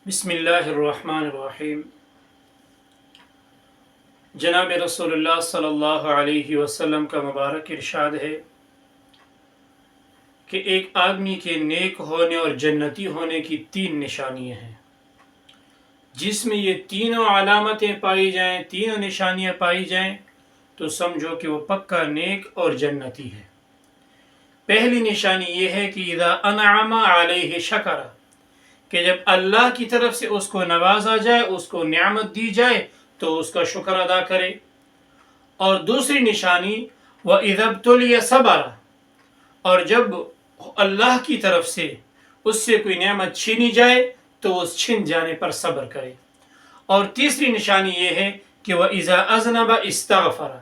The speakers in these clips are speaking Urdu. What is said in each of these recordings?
بسم اللہ الرحمن الرحیم۔ جناب رسول اللہ صلی اللہ علیہ وسلم کا مبارک ارشاد ہے کہ ایک آدمی کے نیک ہونے اور جنتی ہونے کی 3 نشانیاں ہیں۔ جس میں یہ تینوں علامتیں پائی جائیں، تینوں نشانیاں پائی جائیں تو سمجھو کہ وہ پکا نیک اور جنتی ہے۔ پہلی نشانی یہ ہے کہ اذا انعم علیہ شکر، کہ جب اللہ کی طرف سے اس کو نوازا جائے، اس کو نعمت دی جائے تو اس کا شکر ادا کرے۔ اور دوسری نشانی وَإِذَا ابْتُلِيَ صَبَرَ، اور جب اللہ کی طرف سے اس سے کوئی نعمت چھینی جائے تو اس چھن جانے پر صبر کرے۔ اور تیسری نشانی یہ ہے کہ وَإِذَا أَذْنَبَ اسْتَغْفَرَ،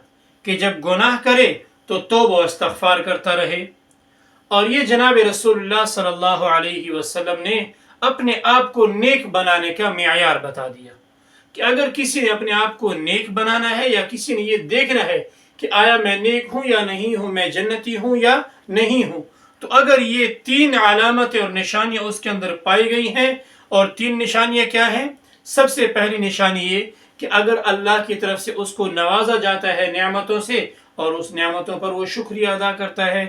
کہ جب گناہ کرے تو توبہ و استغفار کرتا رہے۔ اور یہ جناب رسول اللہ صلی اللہ علیہ وسلم نے اپنے آپ کو نیک بنانے کا معیار بتا دیا کہ اگر کسی نے اپنے آپ کو نیک بنانا ہے یا کسی نے یہ دیکھنا ہے کہ آیا میں نیک ہوں یا نہیں ہوں، میں جنتی ہوں یا نہیں ہوں، تو اگر یہ 3 علامتیں اور نشانیاں اس کے اندر پائی گئی ہیں، اور 3 نشانیاں کیا ہیں؟ سب سے پہلی نشانی یہ کہ اگر اللہ کی طرف سے اس کو نوازا جاتا ہے نعمتوں سے اور اس نعمتوں پر وہ شکریہ ادا کرتا ہے۔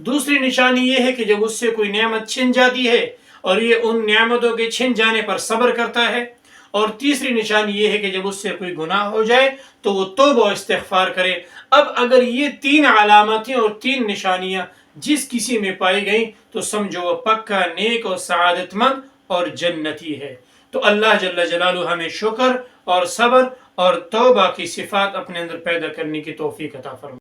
دوسری نشانی یہ ہے کہ جب اس سے کوئی نعمت چھن جاتی ہے اور یہ ان نعمتوں کے چھن جانے پر صبر کرتا ہے۔ اور تیسری نشانی یہ ہے کہ جب اس سے کوئی گناہ ہو جائے تو وہ توبہ و استغفار کرے۔ اب اگر یہ 3 علامتیں اور 3 نشانیاں جس کسی میں پائی گئیں تو سمجھو وہ پکا نیک اور سعادت مند اور جنتی ہے۔ تو اللہ جل جلالہ ہمیں شکر اور صبر اور توبہ کی صفات اپنے اندر پیدا کرنے کی توفیق عطا فرمائے۔